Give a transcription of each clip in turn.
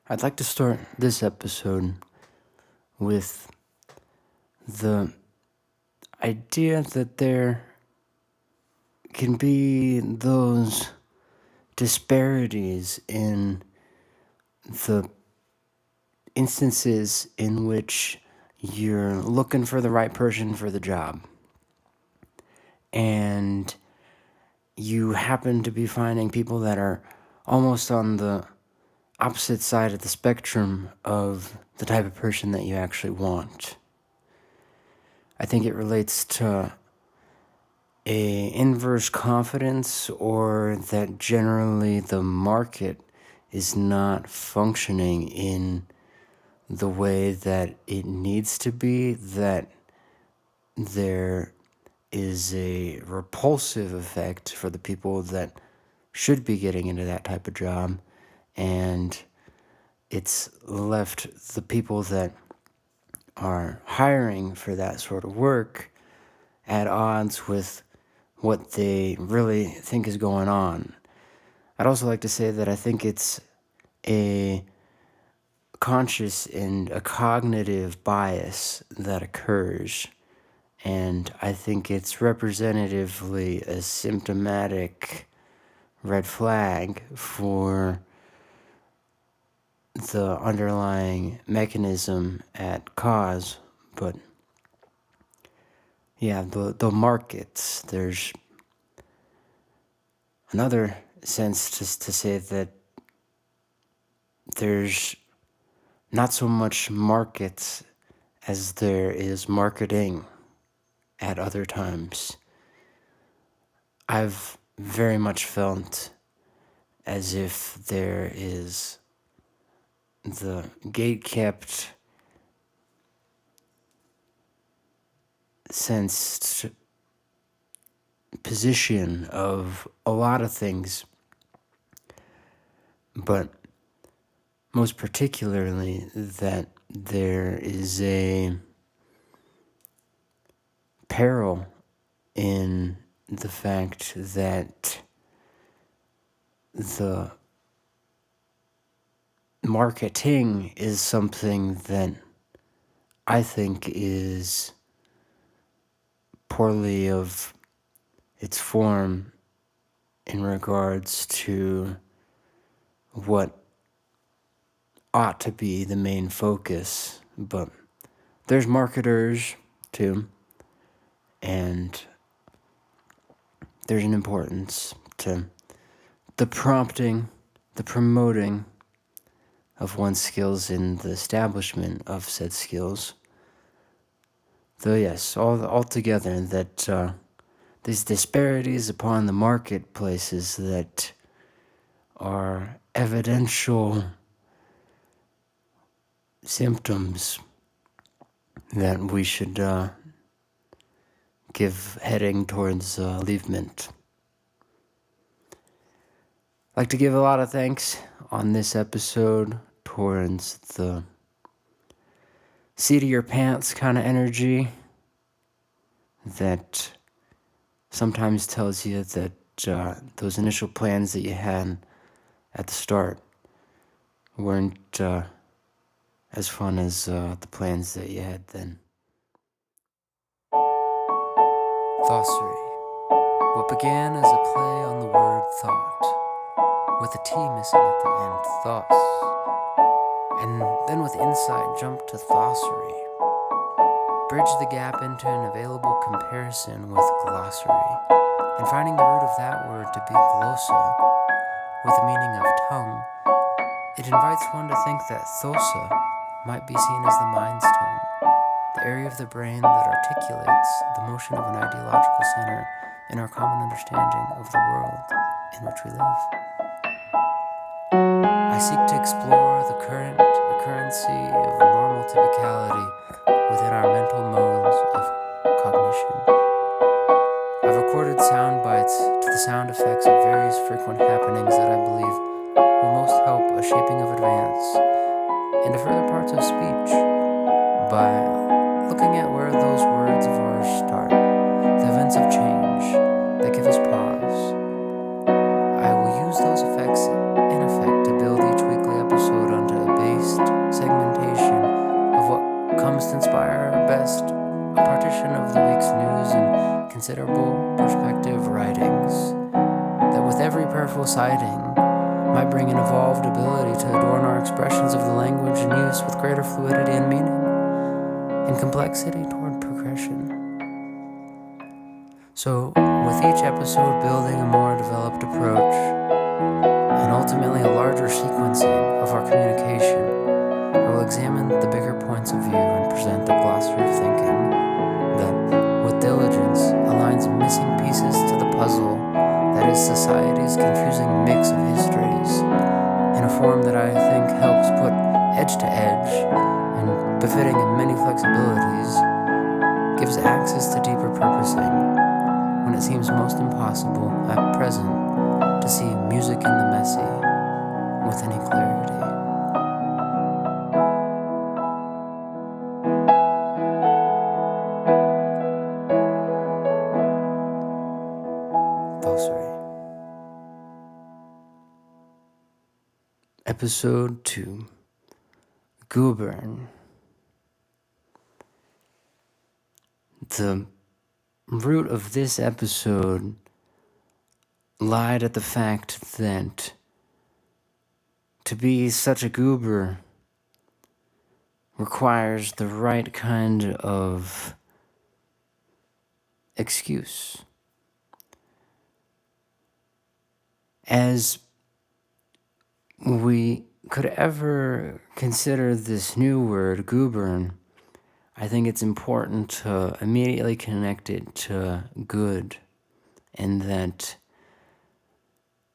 I'd like to start this episode with the idea that there can be those disparities in the instances in which you're looking for the right person for the job and you happen to be finding people that are almost on the opposite side of the spectrum of the type of person that you actually want. I think it relates to a inverse confidence, or that generally the market is not functioning in the way that it needs to be, that there is a repulsive effect for the people that should be getting into that type of job, and it's left the people that are hiring for that sort of work at odds with what they really think is going on. I'd also like to say that I think it's a conscious and a cognitive bias that occurs, and I think it's representatively a symptomatic red flag for the underlying mechanism at cause. But yeah, the markets, there's another sense just to say that there's not so much markets as there is marketing at other times. I've very much felt as if there is the gate-kept sensed position of a lot of things, but most particularly that there is a peril in the fact that the marketing is something that I think is poorly of its form in regards to what ought to be the main focus. But there's marketers too, and there's an importance to the prompting, the promoting of one's skills in the establishment of said skills. Though yes, altogether that these disparities upon the marketplaces that are evidential symptoms that we should give heading towards alleviation. I'd like to give a lot of thanks on this episode towards the seat of your pants kind of energy that sometimes tells you that those initial plans that you had at the start weren't as fun as the plans that you had then. Thossery. What began as a play on the word thought, with a T missing at the end, thos, and then with insight jumped to thossery. Bridge the gap into an available comparison with glossary, and finding the root of that word to be glossa, with the meaning of tongue, it invites one to think that thosa might be seen as the mind's tone, the area of the brain that articulates the motion of an ideological center in our common understanding of the world in which we live. I seek to explore the current occurrency of normal typicality within our mental modes of cognition. I've recorded sound bites to the sound effects of various frequent happenings that I believe will most help a shaping of advance into further parts of speech by looking at where those words of ours start, the events of change that give us pause. I will use those effects in effect to build each weekly episode onto a evolved ability to adorn our expressions of the language and use with greater fluidity and meaning and complexity toward progression. So, with each episode building a more developed approach and ultimately a larger sequencing of our communication, I will examine the bigger points of view and present the glossary of thinking that, with diligence, aligns missing pieces to the puzzle that is society's confusing mix of histories in a form that I think helps put edge to edge and, befitting in many flexibilities, gives access to deeper purposing when it seems most impossible at present to see music in the messy with any clarity. Glossary. Episode 2. Goobe'rn. The root of this episode lied at the fact that to be such a goober requires the right kind of excuse. As we could ever consider this new word, Goobe'rn, I think it's important to immediately connect it to good, and that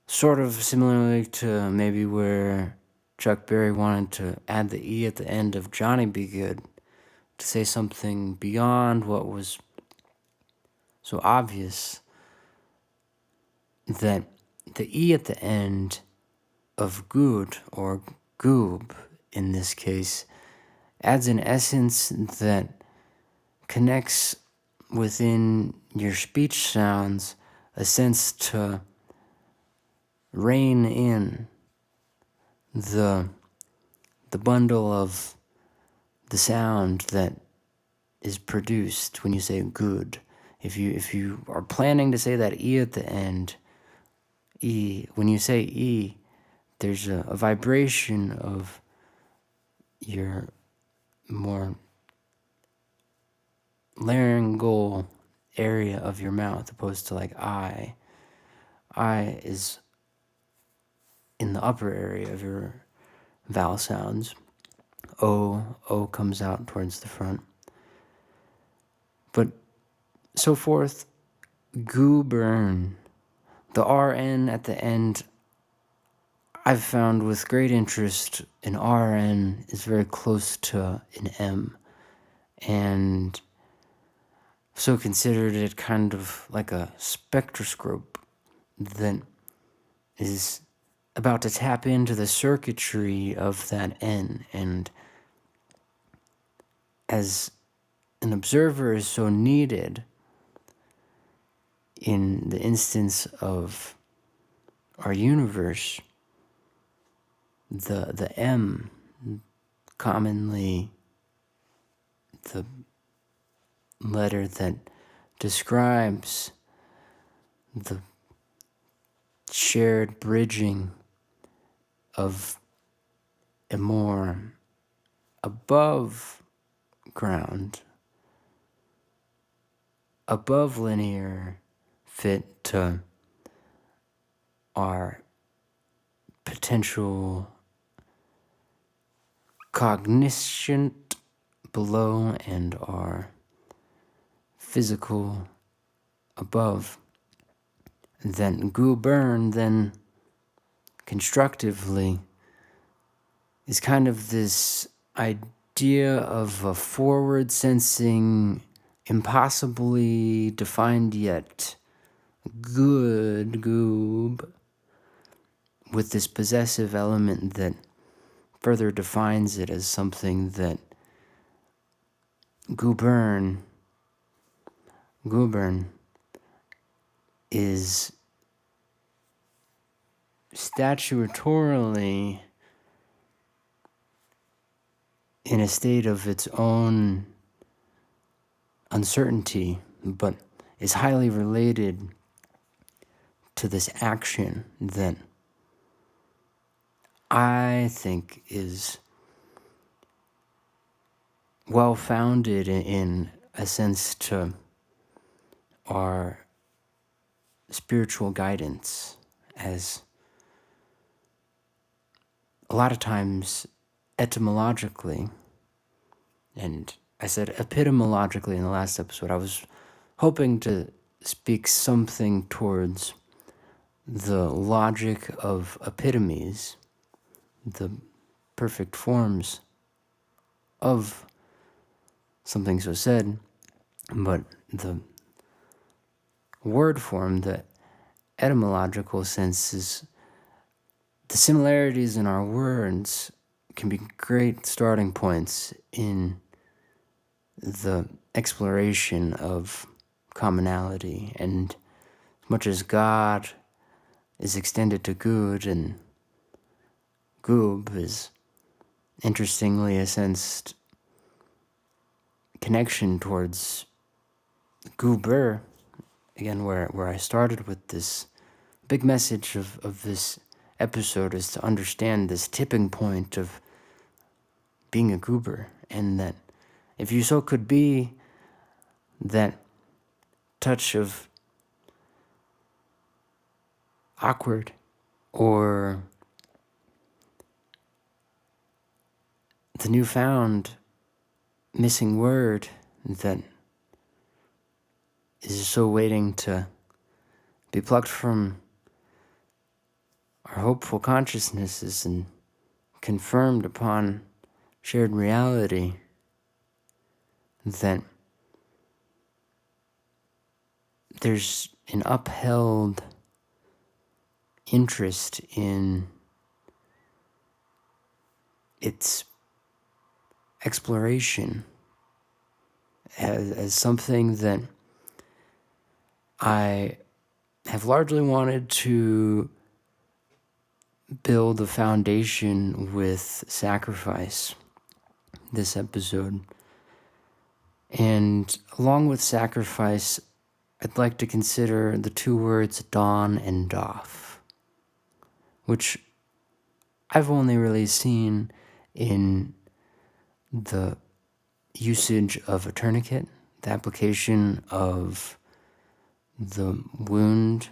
sort of similarly to maybe where Chuck Berry wanted to add the E at the end of Johnny Be Good to say something beyond what was so obvious, that the E at the end of good, or goob in this case, adds an essence that connects within your speech sounds a sense to rein in the bundle of the sound that is produced when you say good. If you are planning to say that E at the end, E, when you say E, there's a vibration of your more laryngeal area of your mouth, opposed to like I. I is in the upper area of your vowel sounds. O comes out towards the front. But so forth, Goobe'rn. The RN at the end, I've found with great interest, an RN is very close to an M, and so considered it kind of like a spectroscope that is about to tap into the circuitry of that N, and as an observer is so needed in the instance of our universe, the M, commonly the letter that describes the shared bridging of a more above ground, above linear fit to our potential cognition below and our physical above. Then Goobe'rn, then constructively, is kind of this idea of a forward sensing, impossibly defined yet good goob, with this possessive element that further defines it as something that Goobe'rn is statutorily in a state of its own uncertainty, but is highly related to this action that I think is well-founded in a sense to our spiritual guidance, as a lot of times etymologically, and I said epistemologically in the last episode, I was hoping to speak something towards the logic of epitomes, the perfect forms of something so said, but the word form, the etymological sense, is the similarities in our words can be great starting points in the exploration of commonality. And as much as God is extended to good, and Goob is interestingly a sensed connection towards Goobe'rn, again, where I started with this big message of this episode, is to understand this tipping point of being a goober, and that if you so could be that touch of awkward or the newfound missing word that is so waiting to be plucked from our hopeful consciousnesses and confirmed upon shared reality, that there's an upheld interest in its exploration as something that I have largely wanted to build a foundation with sacrifice this episode. And along with sacrifice, I'd like to consider the two words dawn and doff, which I've only really seen in the usage of a tourniquet, the application of the wound,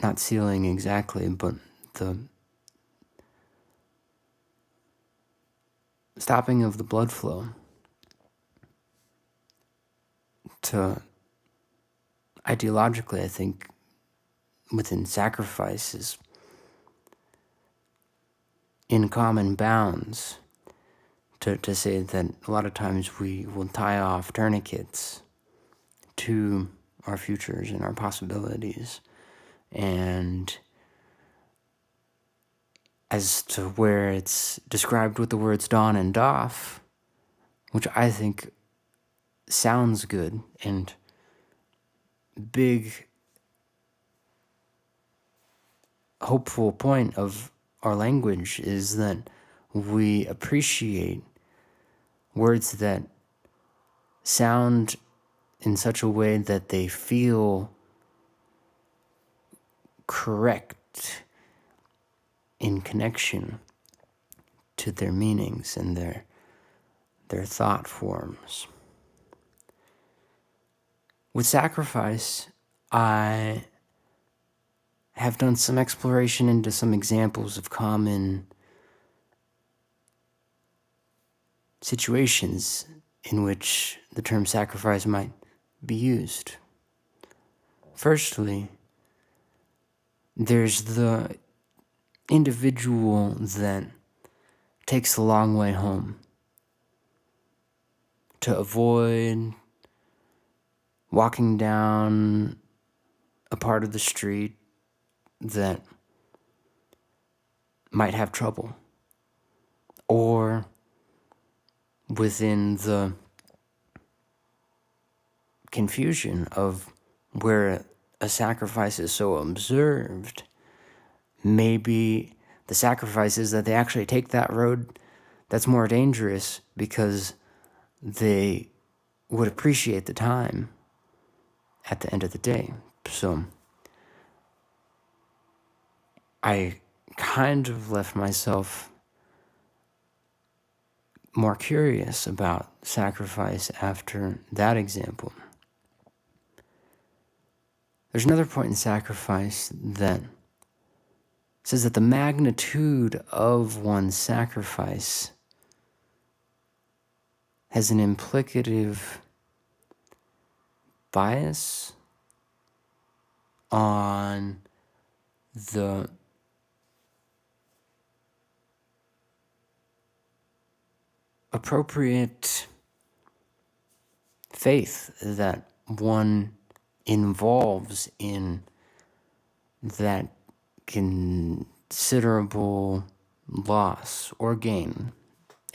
not sealing exactly, but the stopping of the blood flow, to ideologically, I think, within sacrifices, in common bounds, to say that a lot of times we will tie off tourniquets to our futures and our possibilities. And as to where it's described with the words dawn and doff, which I think sounds good, and big hopeful point of our language is that we appreciate words that sound in such a way that they feel correct in connection to their meanings and their thought forms. With sacrifice, I have done some exploration into some examples of common situations in which the term sacrifice might be used. Firstly, there's the individual that takes the long way home to avoid walking down a part of the street that might have trouble, or within the confusion of where a sacrifice is so observed, maybe the sacrifice is that they actually take that road that's more dangerous because they would appreciate the time at the end of the day. So I kind of left myself more curious about sacrifice after that example. There's another point in sacrifice that says that the magnitude of one's sacrifice has an implicative bias on the appropriate faith that one involves in that considerable loss or gain.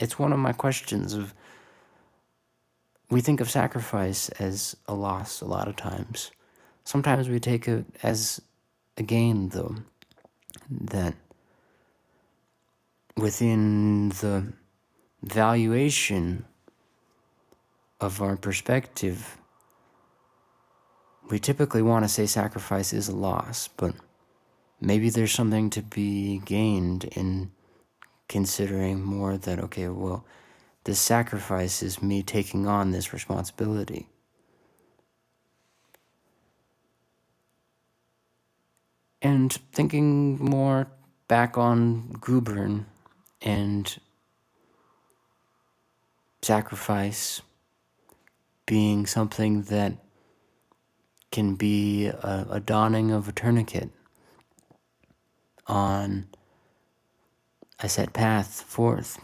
It's one of my questions of, we think of sacrifice as a loss a lot of times. Sometimes we take it as a gain, though, that within the valuation of our perspective, we typically want to say sacrifice is a loss, but maybe there's something to be gained in considering more that, okay, well, this sacrifice is me taking on this responsibility. And thinking more back on Goobe'rn and sacrifice being something that can be a donning of a tourniquet on a set path forth.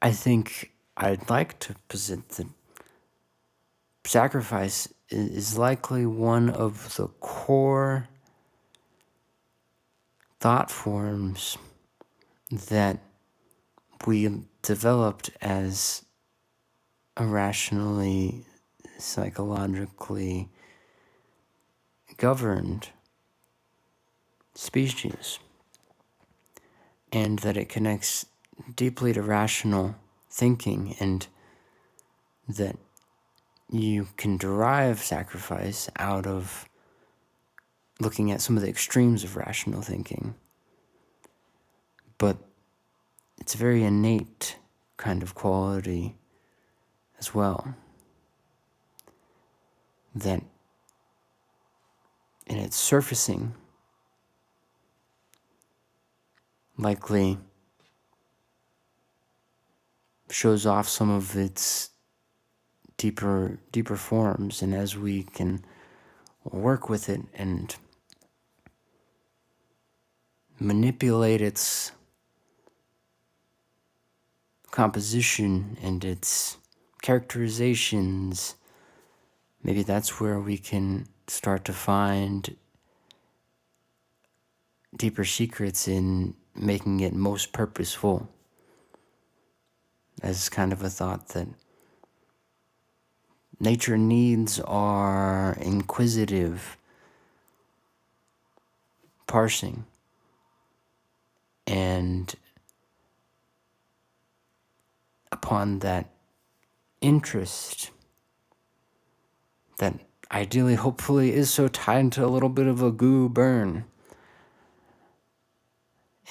I think I'd like to posit that sacrifice is likely one of the core thought forms that we developed as a rationally, psychologically governed species, and that it connects deeply to rational thinking, and that you can derive sacrifice out of looking at some of the extremes of rational thinking. But it's a very innate kind of quality as well, that in its surfacing likely shows off some of its deeper forms, and as we can work with it and manipulate its composition and its characterizations, maybe that's where we can start to find deeper secrets in making it most purposeful, as kind of a thought that nature needs our inquisitive parsing, and upon that interest that ideally, hopefully, is so tied to a little bit of a Goobe'rn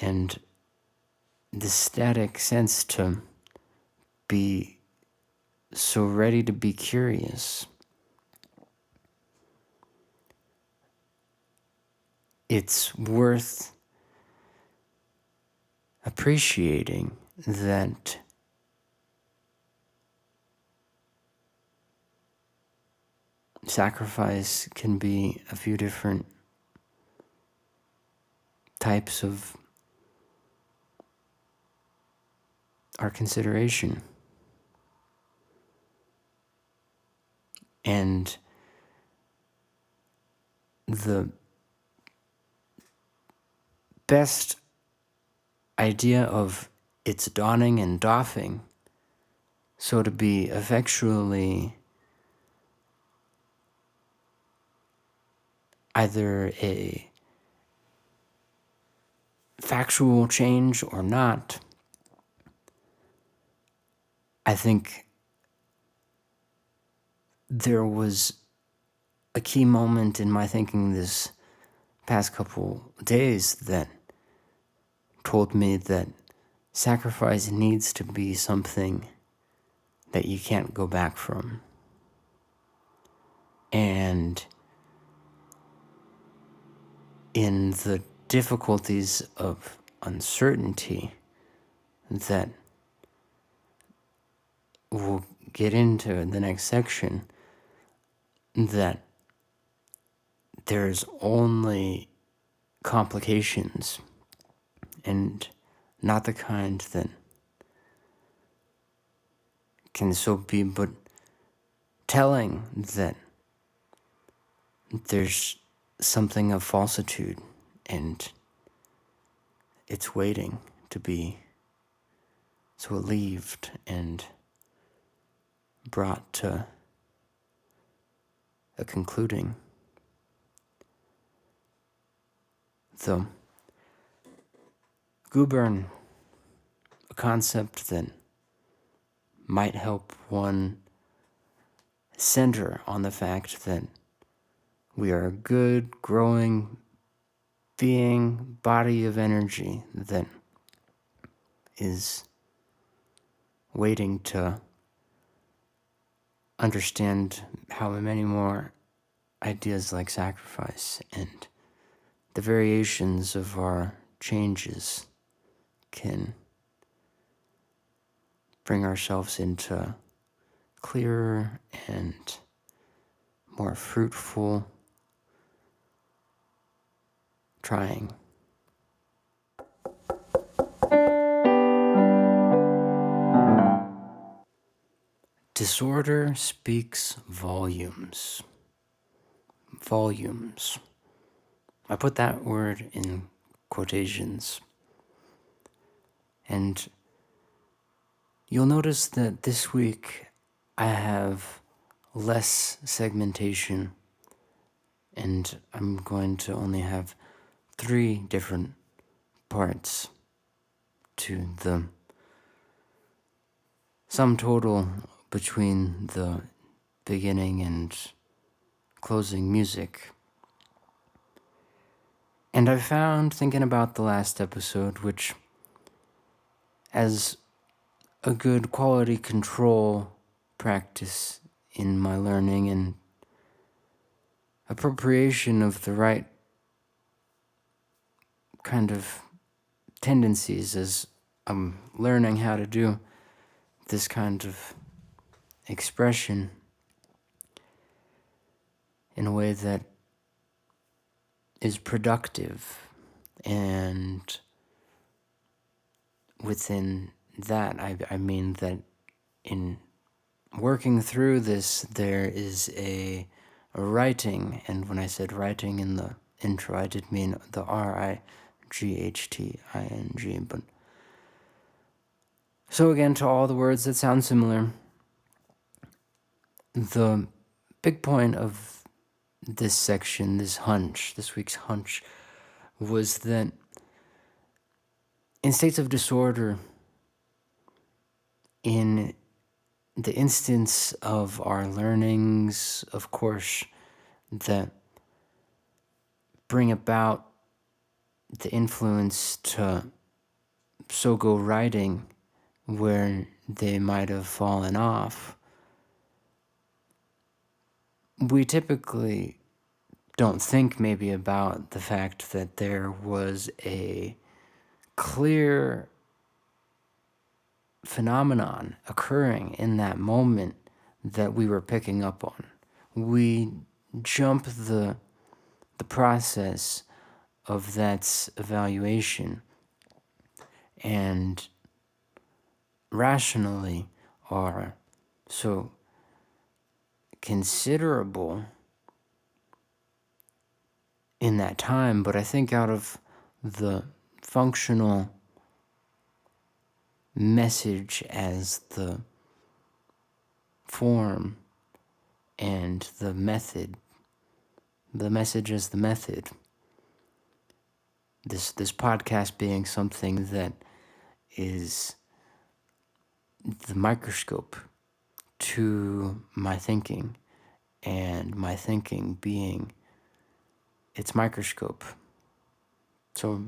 and the static sense to be so ready to be curious. It's worth appreciating that sacrifice can be a few different types of our consideration. And the best idea of its donning and doffing, so to be effectually either a factual change or not, I think there was a key moment in my thinking this past couple days that told me that sacrifice needs to be something that you can't go back from. And in the difficulties of uncertainty that we'll get into in the next section, that there's only complications and not the kind that can so be but telling that there's something of falsitude and it's waiting to be so relieved and brought to a concluding. So, Goobe'rn, a concept that might help one center on the fact that we are a good, growing being, body of energy that is waiting to understand how many more ideas like sacrifice and the variations of our changes can bring ourselves into clearer and more fruitful trying. Disorder speaks volumes. Volumes. I put that word in quotations. And you'll notice that this week I have less segmentation, and I'm going to only have 3 different parts to the sum total between the beginning and closing music. And I found, thinking about the last episode, which as a good quality control practice in my learning and appropriation of the right kind of tendencies as I'm learning how to do this kind of expression in a way that is productive. And within that, I mean that in working through this, there is a writing. And when I said writing in the intro, I did mean the RIGHTING. But so again, to all the words that sound similar, the big point of this section, this week's hunch, was that in states of disorder, in the instance of our learnings, of course, that bring about the influence to so go writing where they might have fallen off, we typically don't think maybe about the fact that there was a clear phenomenon occurring in that moment that we were picking up on. We jump the process of that evaluation and rationally are so considerable in that time, but I think out of the functional message as the form and the message as the method, this podcast being something that is the microscope to my thinking, and my thinking being its microscope. So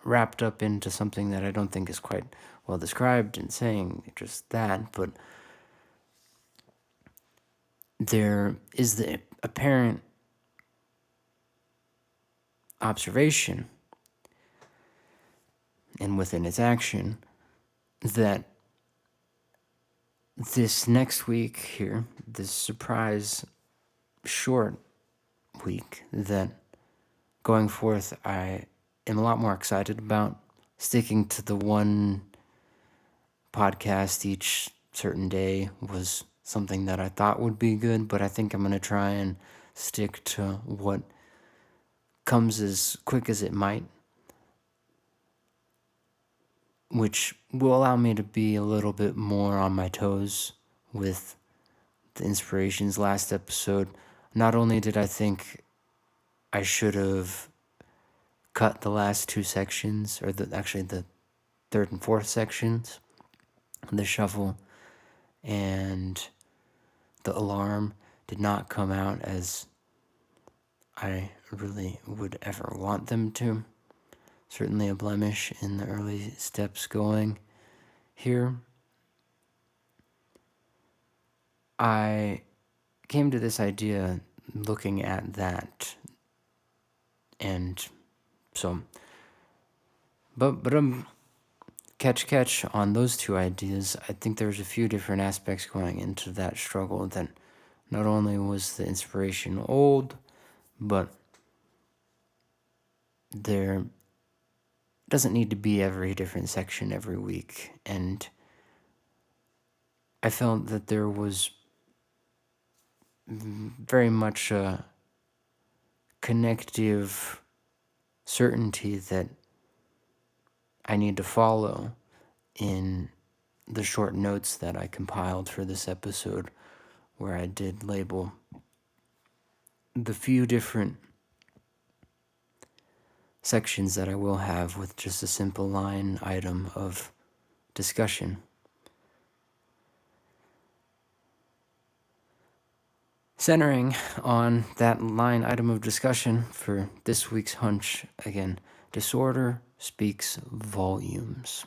wrapped up into something that I don't think is quite well described in saying just that, but there is the apparent observation, and within its action, that this next week here, this surprise short week, that going forth I am a lot more excited about. Sticking to the one podcast each certain day was something that I thought would be good, but I think I'm going to try and stick to what comes as quick as it might, which will allow me to be a little bit more on my toes with the inspirations. Last episode, not only did I think I should have cut the last two sections, or actually the third and fourth sections, the shuffle and the alarm did not come out as I really would ever want them to. Certainly a blemish in the early steps going here. I came to this idea looking at that, and so, but catch on those two ideas. I think there's a few different aspects going into that struggle. That not only was the inspiration old, but there doesn't need to be every different section every week, and I felt that there was very much a connective certainty that I need to follow in the short notes that I compiled for this episode, where I did label the few different sections that I will have with just a simple line item of discussion. Centering on that line item of discussion for this week's hunch, again, disorder speaks volumes.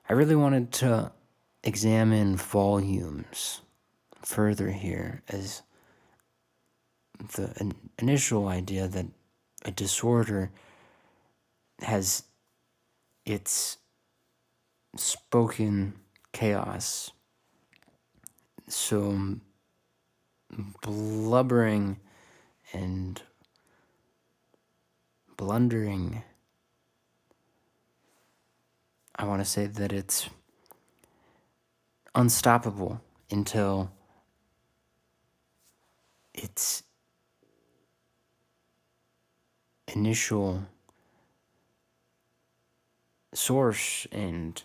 I really wanted to examine volumes further here as the initial idea that a disorder has its spoken chaos. So blubbering and blundering, I want to say that it's unstoppable until its initial source and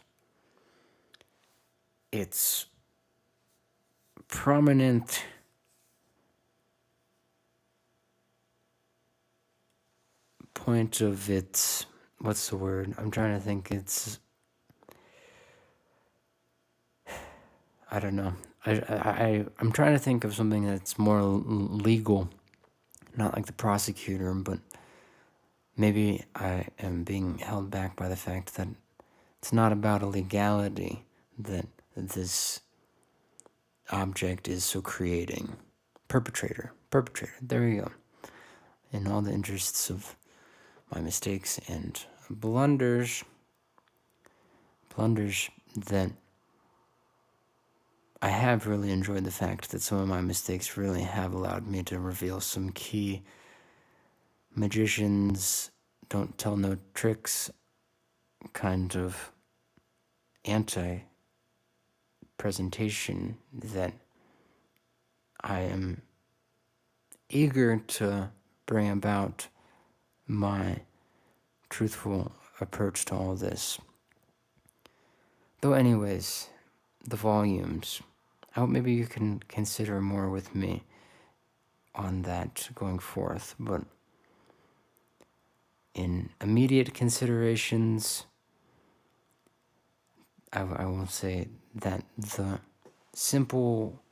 its prominent point of its, what's the word? I'm trying to think. I don't know. I'm trying to think of something that's more legal, not like the prosecutor, but maybe I am being held back by the fact that it's not about a legality that this object is so creating. Perpetrator, there you go. In all the interests of my mistakes and blunders that I have really enjoyed the fact that some of my mistakes really have allowed me to reveal some key magicians don't tell no tricks kind of anti-presentation that I am eager to bring about my truthful approach to all this. Though anyways, the volumes, I hope maybe you can consider more with me on that going forth, but in immediate considerations, I will say that the simple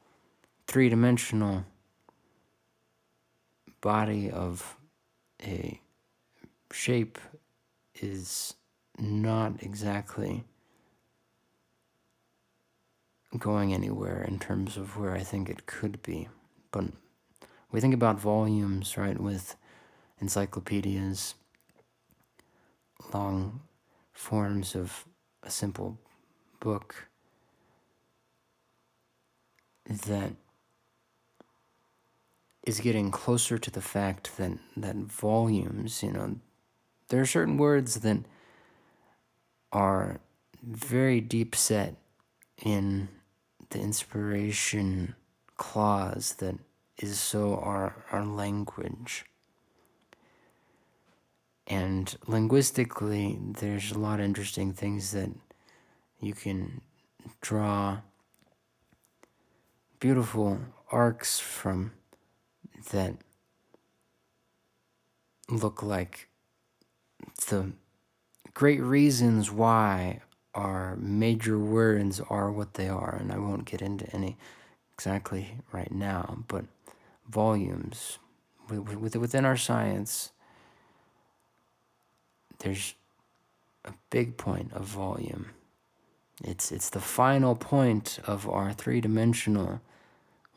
three-dimensional body of a shape is not exactly going anywhere in terms of where I think it could be. But we think about volumes, right, with encyclopedias, long forms of a simple book that is getting closer to the fact that volumes, there are certain words that are very deep set in the inspiration clause that is so our language. And linguistically, there's a lot of interesting things that you can draw beautiful arcs from that look like the great reasons why our major words are what they are. And I won't get into any exactly right now, but volumes. Within our science, there's a big point of volume. It's the final point of our three-dimensional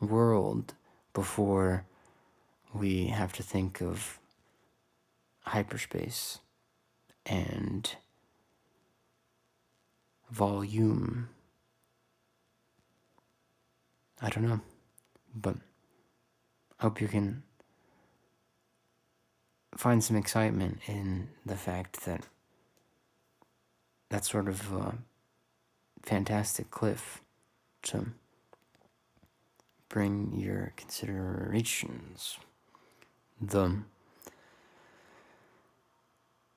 world before we have to think of hyperspace and volume. I don't know, but I hope you can find some excitement in the fact that that's sort of a fantastic cliff to bring your considerations. The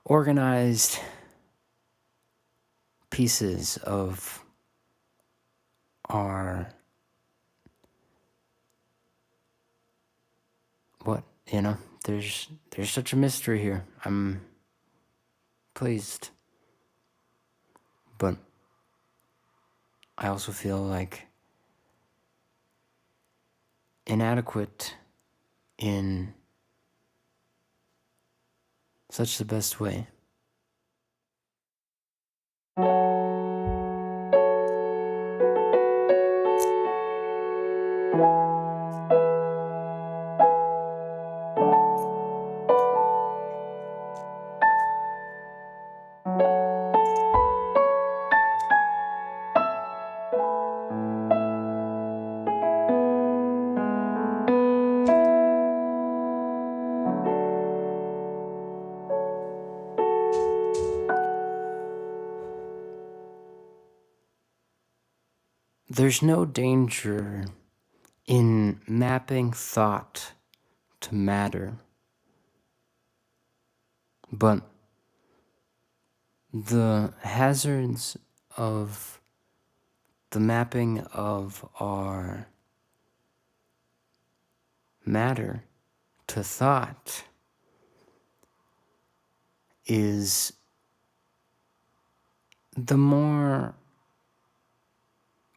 organized pieces of our there's such a mystery here. I'm pleased, but I also feel like inadequate in such the best way. There's no danger in mapping thought to matter, but the hazards of the mapping of our matter to thought is the more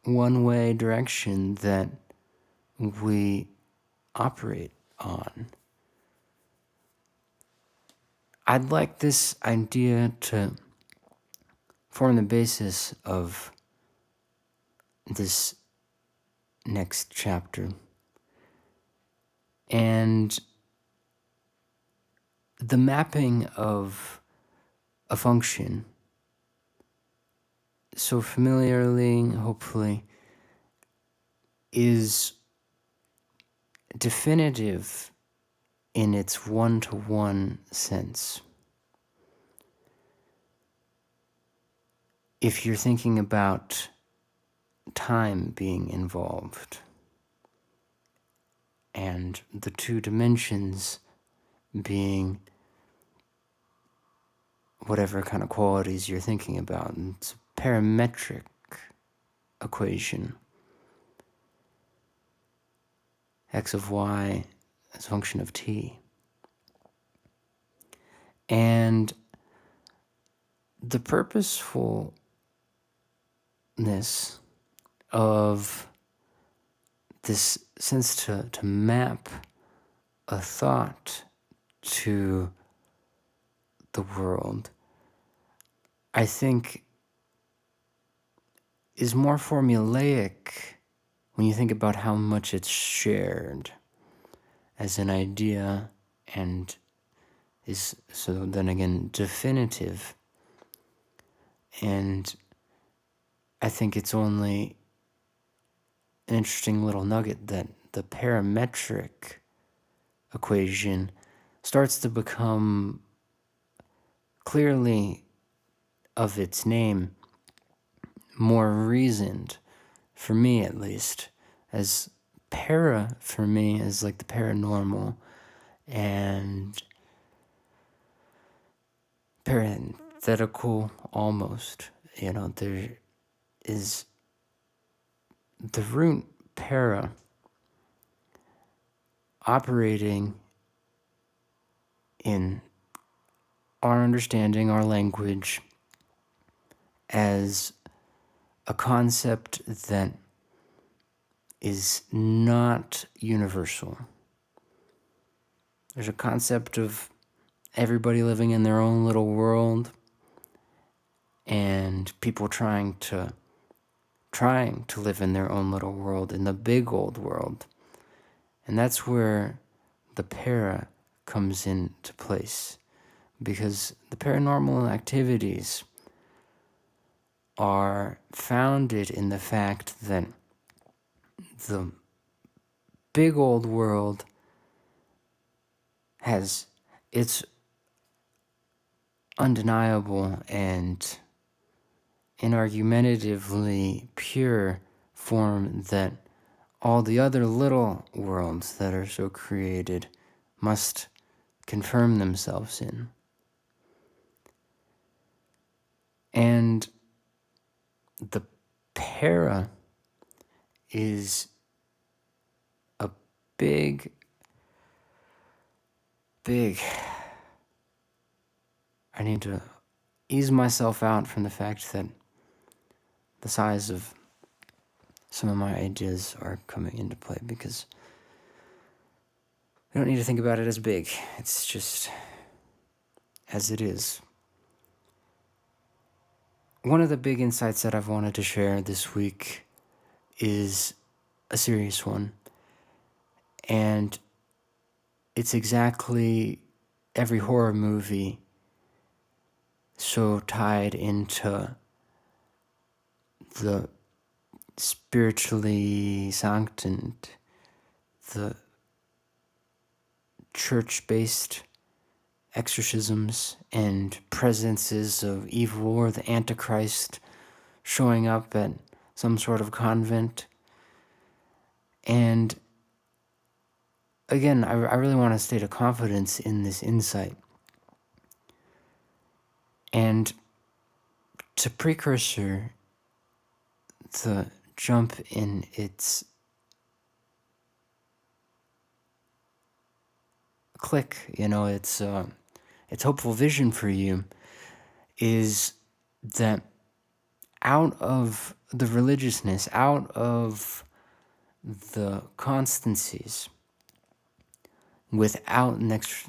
one-way direction that we operate on. I'd like this idea to form the basis of this next chapter. And the mapping of a function, so familiarly, hopefully, is definitive in its one-to-one sense. If you're thinking about time being involved and the two dimensions being whatever kind of qualities you're thinking about, it's a parametric equation. X of y as a function of t. And the purposefulness of this sense to map a thought to the world, I think, is more formulaic when you think about how much it's shared as an idea, and is, so then again, definitive. And I think it's only an interesting little nugget that the parametric equation starts to become clearly, of its name, more reasoned, for me at least, as para for me is like the paranormal, and parenthetical almost. There is the root para operating in our understanding, our language, as a concept that is not universal. There's a concept of everybody living in their own little world, and people trying to live in their own little world, in the big old world. And that's where the para comes into place, because the paranormal activities are founded in the fact that the big old world has its undeniable and inargumentatively pure form that all the other little worlds that are so created must confirm themselves in. And the para is a big I need to ease myself out from the fact that the size of some of my ideas are coming into play, because we don't need to think about it as big. It's just as it is. One of the big insights that I've wanted to share this week is a serious one. And it's exactly every horror movie so tied into the spiritually sanctioned, the church-based exorcisms and presences of evil, or the Antichrist showing up at some sort of convent. And again, I really want to state a confidence in this insight. And to precursor the jump in its click, its hopeful vision for you, is that out of the religiousness, out of the constancies, without next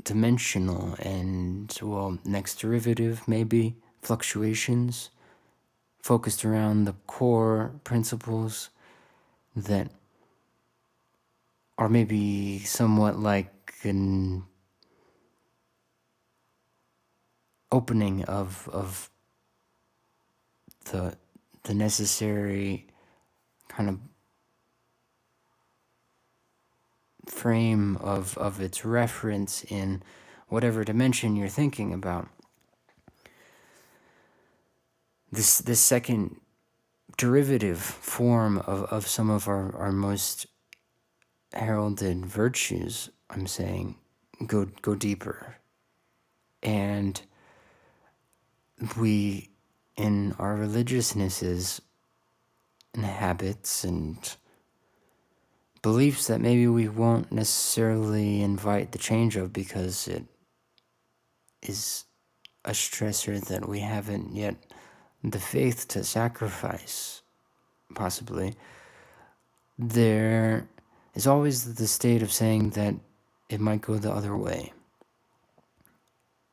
dimensional and, next derivative, maybe, fluctuations, focused around the core principles that are maybe somewhat like an opening of the necessary kind of frame of its reference in whatever dimension you're thinking about. This second derivative form of some of our most heralded virtues, I'm saying, go deeper. And we, in our religiousnesses and habits and beliefs that maybe we won't necessarily invite the change of, because it is a stressor that we haven't yet the faith to sacrifice, possibly, there is always the state of saying that it might go the other way.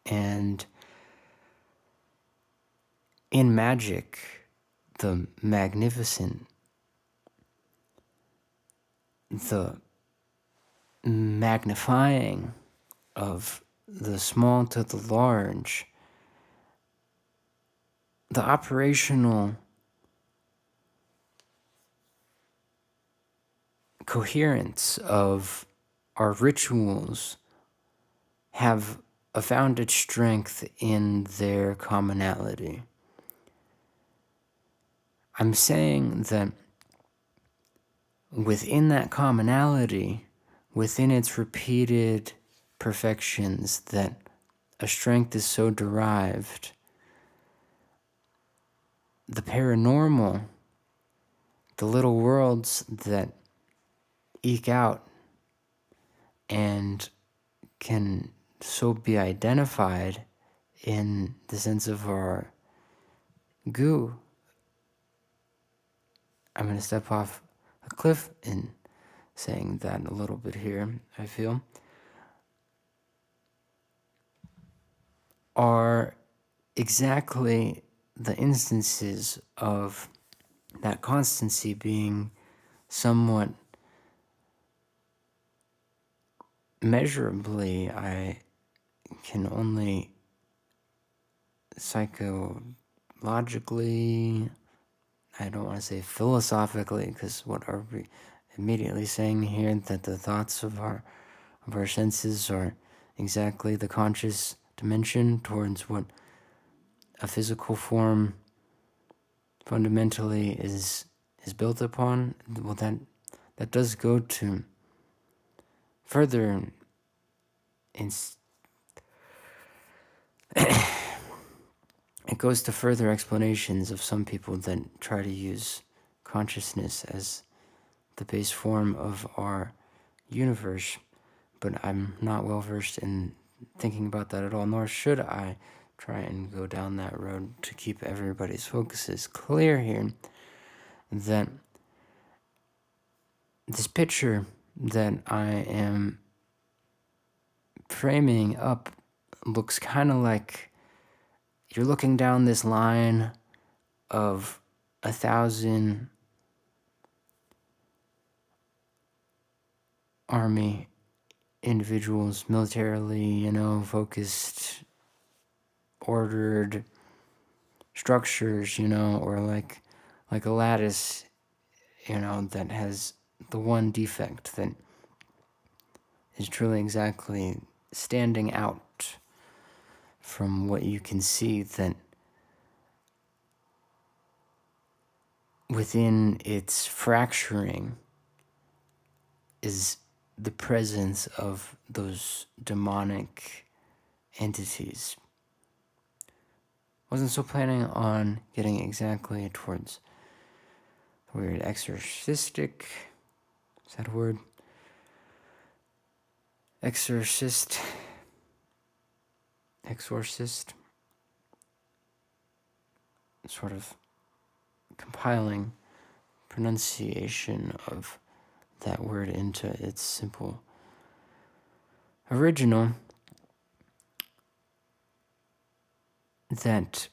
And in magic, the magnificent, the magnifying of the small to the large, the operational coherence of our rituals have a founded strength in their commonality. I'm saying that within that commonality, within its repeated perfections, that a strength is so derived, the paranormal, the little worlds that eke out and can so be identified in the sense of our goo. I'm going to step off a cliff in saying that a little bit here, I feel, are exactly the instances of that constancy being somewhat measurably, I can only psychologically, I don't want to say philosophically, because what are we immediately saying here? That the thoughts of our senses are exactly the conscious dimension towards what a physical form fundamentally is built upon. Well, that does go to further it goes to further explanations of some people that try to use consciousness as the base form of our universe, but I'm not well versed in thinking about that at all, nor should I try and go down that road to keep everybody's focuses clear here. That this picture that I am framing up looks kind of like you're looking down this line of 1,000 army individuals, militarily, focused, ordered structures, or like a lattice, that has the one defect that is truly exactly standing out from what you can see, that within its fracturing is the presence of those demonic entities. Wasn't so planning on getting exactly towards the weird exorcistic, is that a word? Exorcist, sort of compiling pronunciation of that word into its simple original, that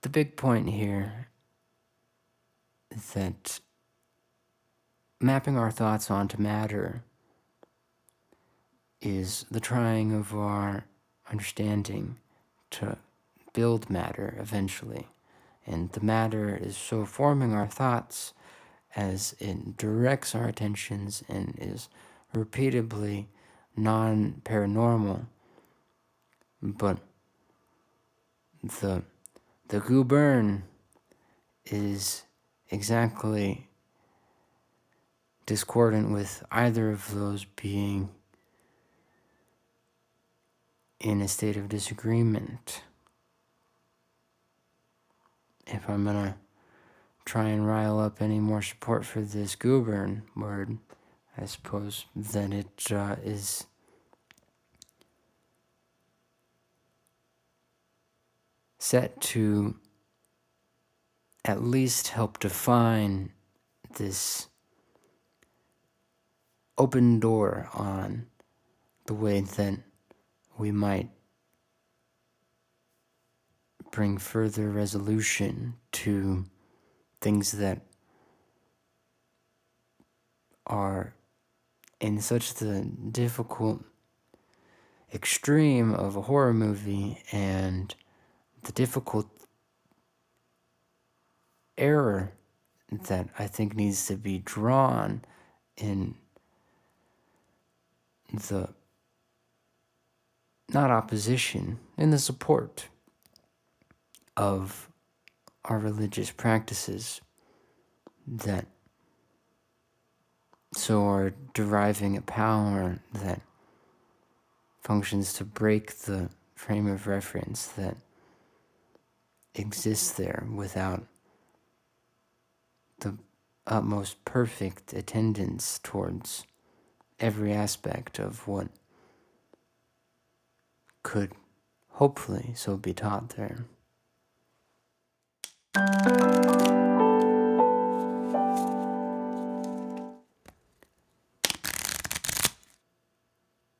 the big point here is that mapping our thoughts onto matter is the trying of our understanding to build matter eventually. And the matter is so forming our thoughts as it directs our attentions and is repeatedly non-paranormal. But the Goobe'rn is exactly discordant with either of those being in a state of disagreement. If I'm gonna try and rile up any more support for this Goobe'rn word, I suppose that it is set to at least help define this open door on the way that we might bring further resolution to things that are in such the difficult extreme of a horror movie and the difficult error that I think needs to be drawn in the, not opposition, in the support of our religious practices that so are deriving a power that functions to break the frame of reference that exists there without the utmost perfect attendance towards every aspect of what could hopefully so be taught there.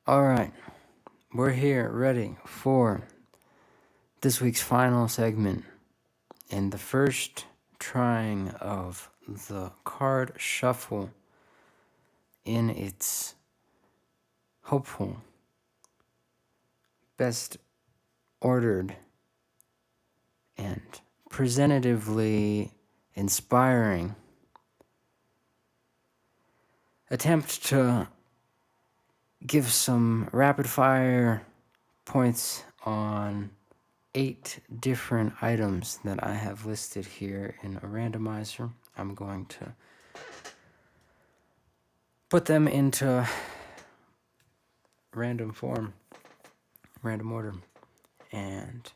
Alright, we're here ready for this week's final segment and the first trying of the card shuffle in its hopeful, best ordered, and presentatively inspiring attempt to give some rapid fire points on 8 different items that I have listed here in a randomizer. I'm going to put them into random form, random order, and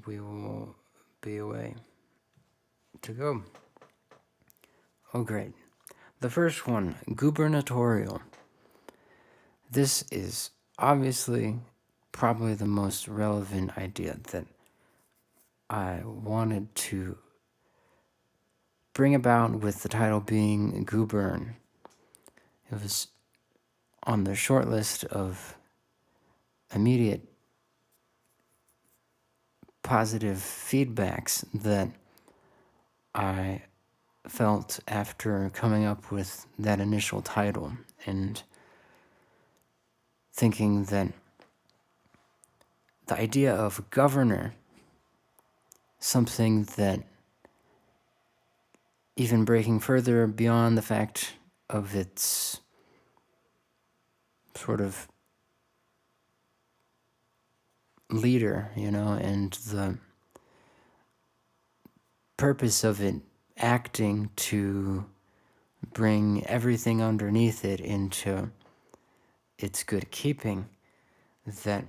we will be away to go. Oh, great. The first one, gubernatorial. This is obviously probably the most relevant idea that I wanted to bring about with the title being Goobe'rn. It was on the short list of immediate positive feedbacks that I felt after coming up with that initial title and thinking that the idea of governor, something that even breaking further beyond the fact of its sort of leader, and the purpose of it acting to bring everything underneath it into its good keeping, that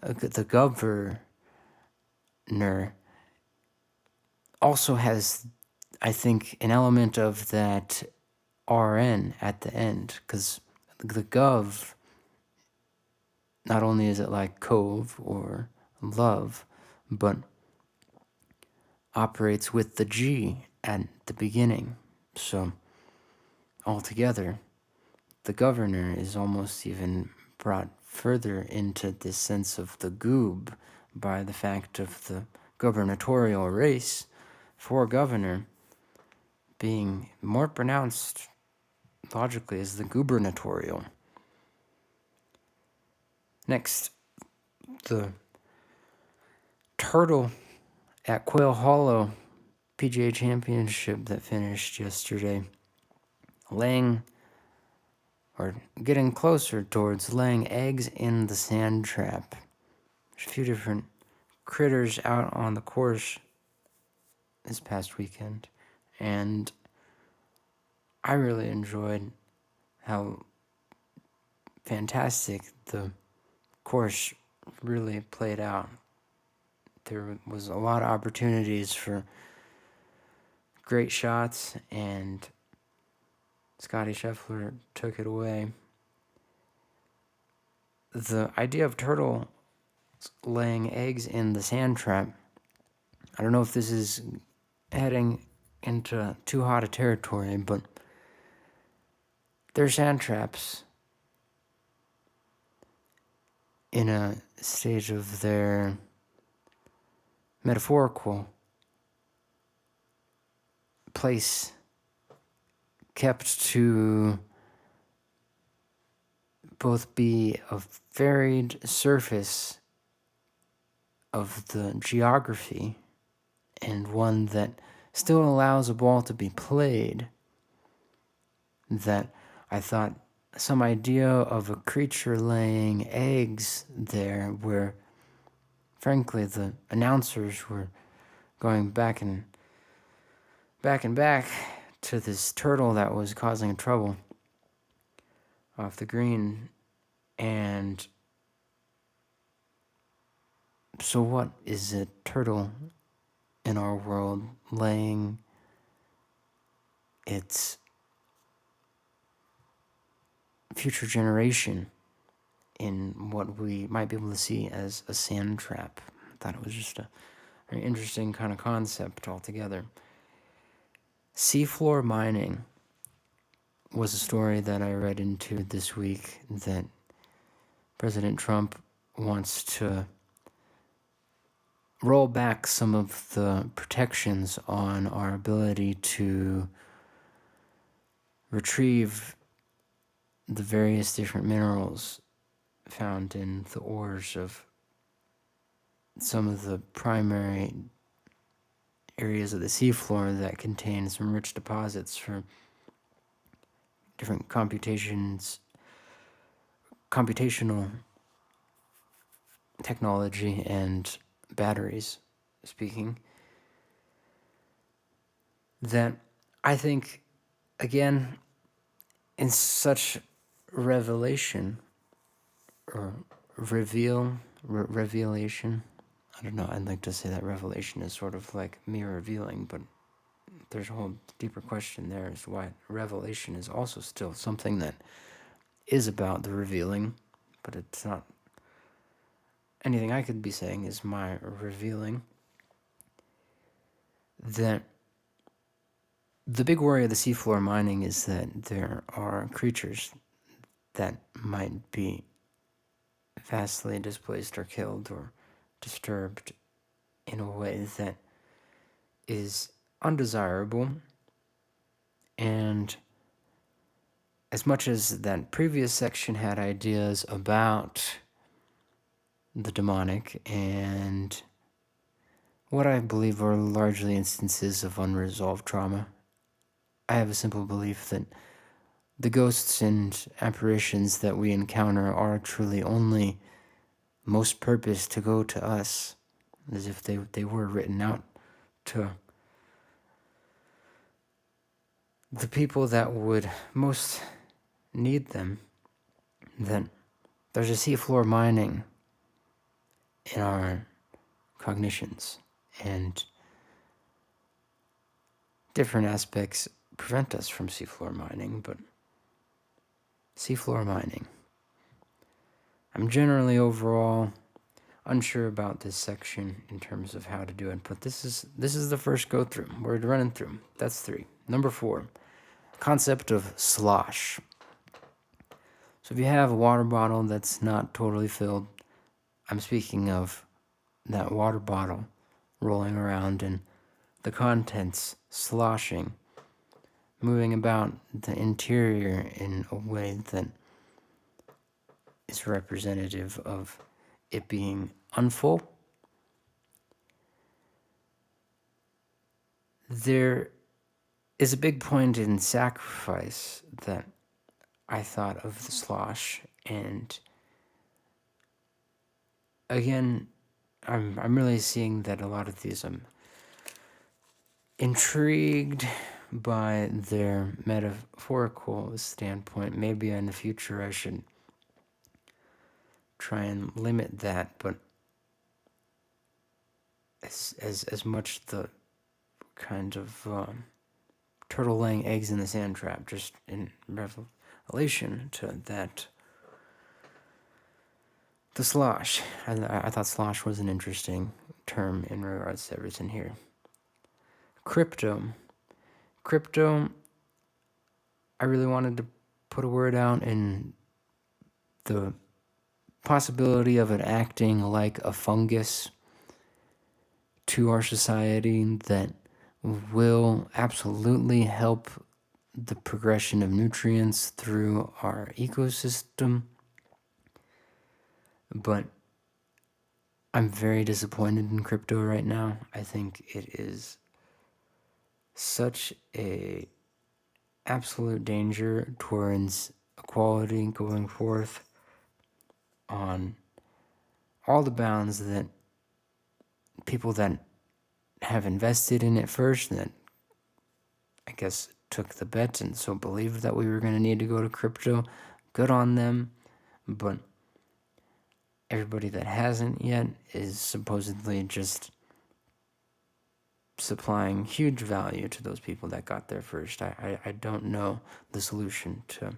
the governor also has, I think, an element of that RN at the end, because the gov, not only is it like cove or love, but operates with the G at the beginning. So altogether, the governor is almost even brought further into this sense of the goob by the fact of the gubernatorial race for governor being more pronounced logically as the gubernatorial. Next, the turtle at Quail Hollow PGA Championship that finished yesterday, laying or getting closer towards laying eggs in the sand trap. There's a few different critters out on the course this past weekend, and I really enjoyed how fantastic the course really played out. There was a lot of opportunities for great shots, and Scotty Scheffler took it away. The idea of turtle laying eggs in the sand trap, I don't know if this is heading into too hot a territory, but they're sand traps in a stage of their metaphorical place kept to both be a varied surface of the geography and one that still allows a ball to be played, that I thought some idea of a creature laying eggs there where, frankly, the announcers were going back to this turtle that was causing trouble off the green. And so what is a turtle in our world laying its future generation in what we might be able to see as a sand trap? I thought it was just a very interesting kind of concept altogether. Seafloor mining was a story that I read into this week that President Trump wants to roll back some of the protections on our ability to retrieve the various different minerals found in the ores of some of the primary areas of the seafloor that contain some rich deposits for different computational technology and batteries speaking, that I think, again, in such revelation or revelation, I don't know, I'd like to say that revelation is sort of like me revealing, but there's a whole deeper question there as to why revelation is also still something that is about the revealing, but it's not anything I could be saying is my revealing. That the big worry of the seafloor mining is that there are creatures that might be vastly displaced or killed or disturbed in a way that is undesirable. And as much as that previous section had ideas about the demonic and what I believe are largely instances of unresolved trauma, I have a simple belief that the ghosts and apparitions that we encounter are truly only most purposed to go to us, as if they were written out to the people that would most need them. That there's a seafloor mining in our cognitions, and different aspects prevent us from seafloor mining, but seafloor mining. I'm generally overall unsure about this section in terms of how to do it, but this is the first go through. We're running through. That's 3. Number 4, concept of slosh. So if you have a water bottle that's not totally filled, I'm speaking of that water bottle rolling around and the contents sloshing, moving about the interior in a way that is representative of it being unfull. There is a big point in sacrifice that I thought of the slosh, and again, I'm really seeing that a lot of these I'm intrigued by their metaphorical standpoint. Maybe in the future I should try and limit that, but as much the kind of turtle laying eggs in the sand trap, just in relation to that. The slosh. I thought slosh was an interesting term in regards to everything here. Crypto, I really wanted to put a word out in the possibility of it acting like a fungus to our society that will absolutely help the progression of nutrients through our ecosystem. But I'm very disappointed in crypto right now. I think it is such a absolute danger towards equality going forth on all the bounds that people that have invested in it first, that I guess took the bet and so believed that we were going to need to go to crypto, good on them. But everybody that hasn't yet is supposedly just supplying huge value to those people that got there first. I don't know the solution to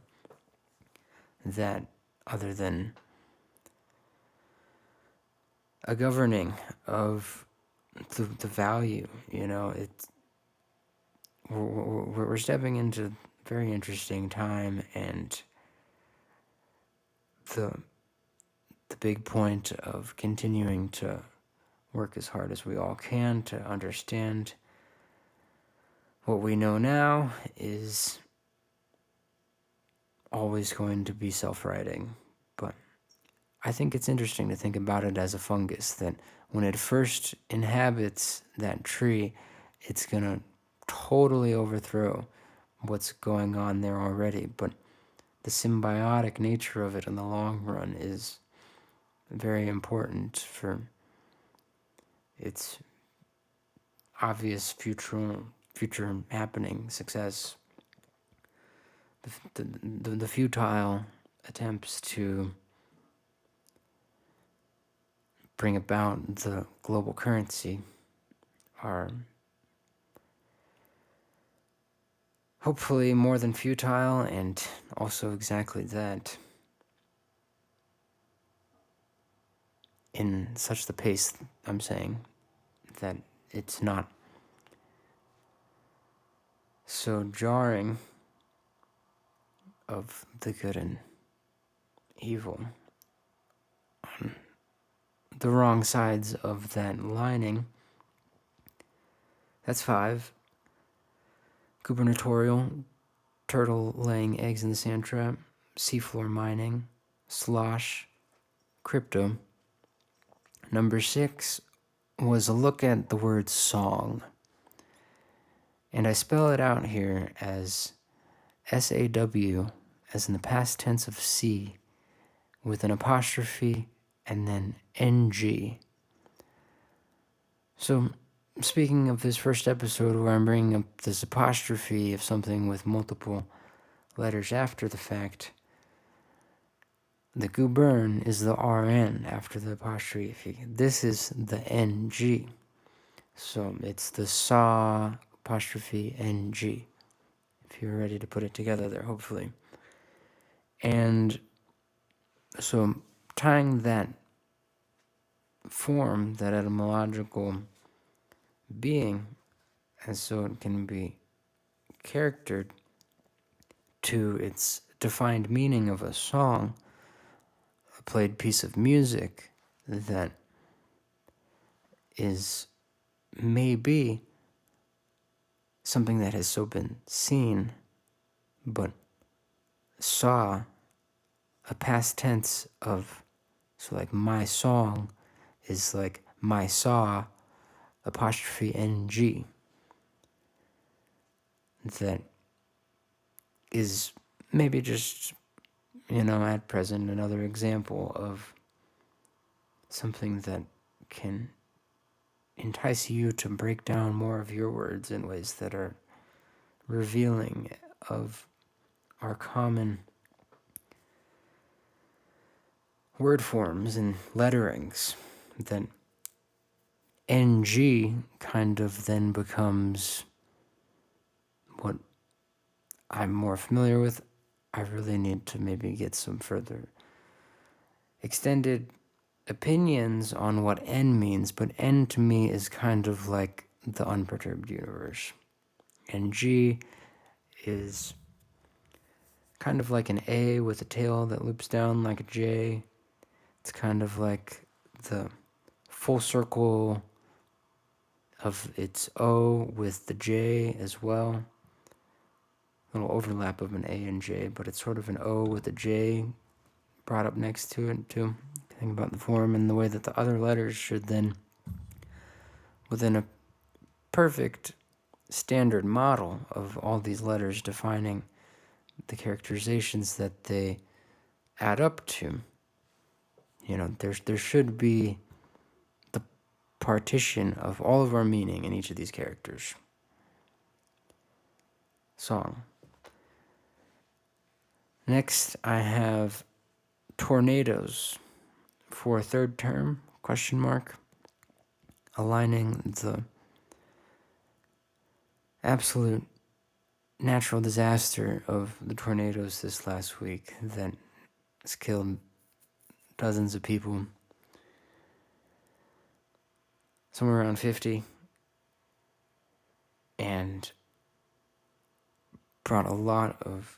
that other than a governing of the value. We're stepping into a very interesting time, and the big point of continuing to work as hard as we all can to understand what we know now is always going to be self-righting. But I think it's interesting to think about it as a fungus, that when it first inhabits that tree, it's going to totally overthrow what's going on there already. But the symbiotic nature of it in the long run is very important for its obvious future happening success. The futile attempts to bring about the global currency are hopefully more than futile, and also exactly that, in such the pace I'm saying, that it's not so jarring of the good and evil on the wrong sides of that lining. That's 5. Gubernatorial, turtle laying eggs in the sand trap, seafloor mining, slosh, crypto. Number 6 was a look at the word song. And I spell it out here as SAW, as in the past tense of C, with an apostrophe and then NG. So, speaking of this first episode where I'm bringing up this apostrophe of something with multiple letters after the fact, the Goobe'rn is the RN after the apostrophe. This is the NG. So it's the saw apostrophe NG. If you're ready to put it together there, hopefully. And so tying that form, that etymological being, and so it can be charactered to its defined meaning of a song, a played piece of music that is maybe something that has so been seen, but saw, a past tense of, so like my song is like my saw apostrophe NG. That is maybe just, at present another example of something that can entice you to break down more of your words in ways that are revealing of our common word forms and letterings. That NG kind of then becomes what I'm more familiar with. I really need to maybe get some further extended opinions on what N means, but N to me is kind of like the unperturbed universe. And G is kind of like an A with a tail that loops down like a J. It's kind of like the full circle of its O with the J as well. A little overlap of an A and J, but it's sort of an O with a J brought up next to it too. Think about the form and the way that the other letters should then, within a perfect standard model of all these letters defining the characterizations that they add up to. There should be the partition of all of our meaning in each of these characters. Song. Next, I have tornadoes for third term, question mark, aligning the absolute natural disaster of the tornadoes this last week that has killed dozens of people, somewhere around 50, and brought a lot of,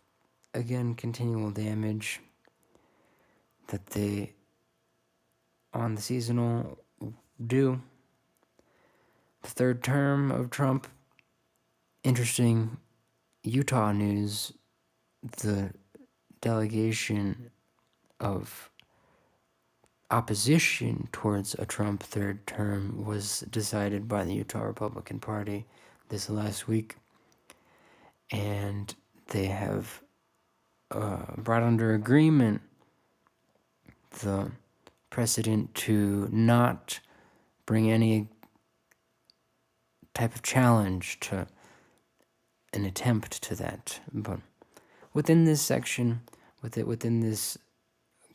again, continual damage that they, on the seasonal, do. The third term of Trump, interesting Utah news, the delegation of opposition towards a Trump third term was decided by the Utah Republican Party this last week, and they have brought under agreement the precedent to not bring any type of challenge to an attempt to that. But within this section, within this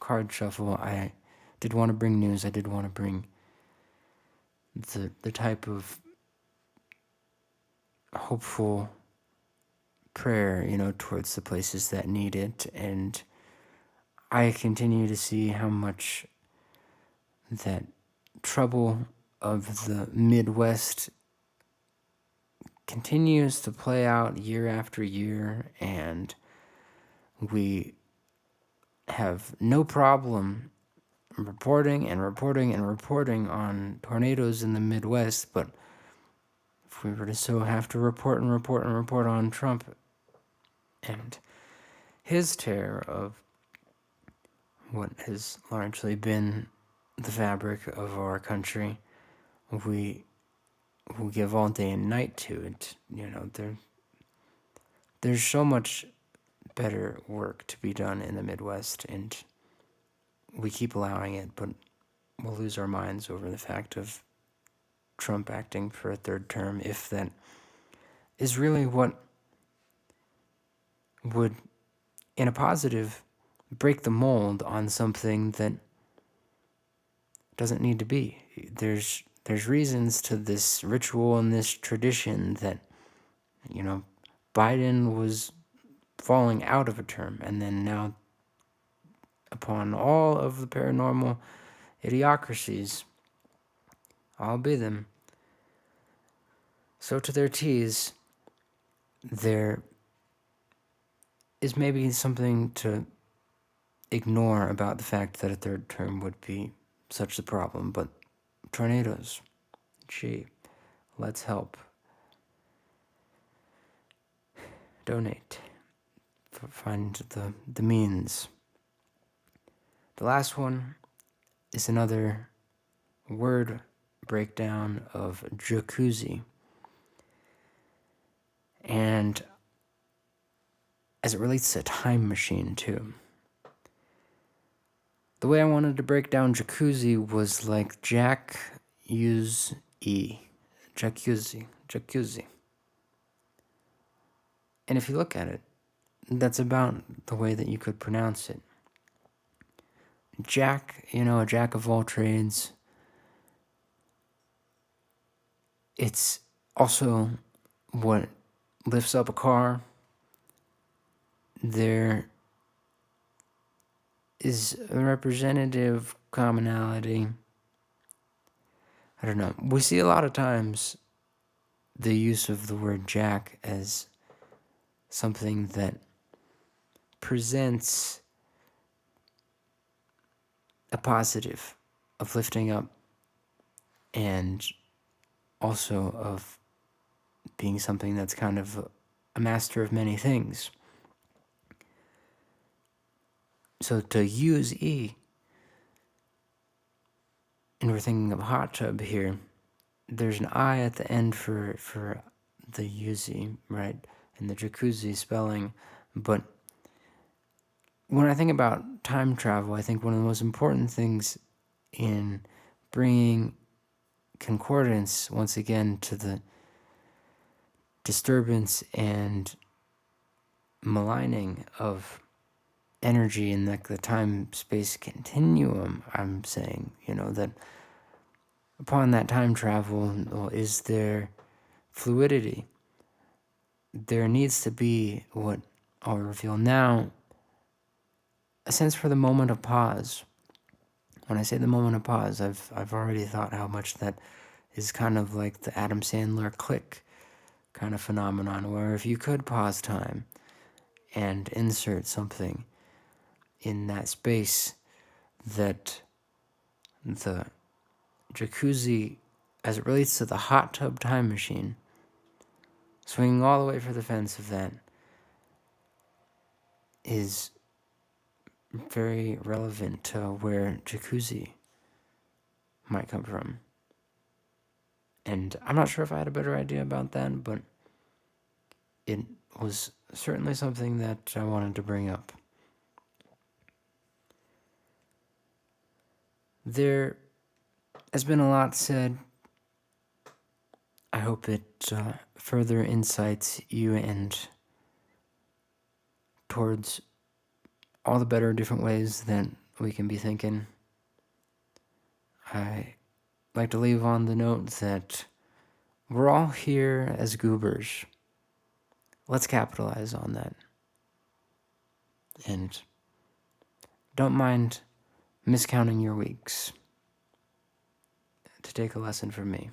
card shuffle, I did want to bring news. I did want to bring the type of hopeful prayer, towards the places that need it. And I continue to see how much that trouble of the Midwest continues to play out year after year, and we have no problem reporting on tornadoes in the Midwest, but if we were to so have to report on Trump and his terror of what has largely been the fabric of our country, we will give all day and night to it. There's so much better work to be done in the Midwest, and we keep allowing it, but we'll lose our minds over the fact of Trump acting for a third term, if that is really what would, in a positive, break the mold on something that doesn't need to be. There's reasons to this ritual and this tradition that, Biden was falling out of a term, and then now, upon all of the paranormal idiocracies, I'll be them, so to their teas, there is maybe something to ignore about the fact that a third term would be such a problem, but tornadoes, gee, let's help. Donate. Find the means. The last one is another word breakdown of jacuzzi. And as it relates to a time machine, too. The way I wanted to break down jacuzzi was like jacuzzi. And if you look at it, that's about the way that you could pronounce it. Jack, a jack of all trades. It's also what lifts up a car. There is a representative commonality. I don't know. We see a lot of times the use of the word jack as something that presents a positive of lifting up and also of being something that's kind of a master of many things. So to use E, and we're thinking of hot tub here, there's an I at the end for the yuzi, right? And the jacuzzi spelling. But when I think about time travel, I think one of the most important things in bringing concordance once again to the disturbance and maligning of energy in like the time-space continuum, I'm saying, that upon that time travel, well, is there fluidity? There needs to be, what I'll reveal now, a sense for the moment of pause. When I say the moment of pause, I've already thought how much that is kind of like the Adam Sandler click kind of phenomenon, where if you could pause time and insert something in that space, that the jacuzzi, as it relates to the hot tub time machine, swinging all the way for the fence of that, is very relevant to where jacuzzi might come from. And I'm not sure if I had a better idea about that, but it was certainly something that I wanted to bring up. There has been a lot said. I hope it further incites you and towards all the better different ways that we can be thinking. I like to leave on the note that we're all here as goobers. Let's capitalize on that. And don't mind miscounting your weeks to take a lesson from me.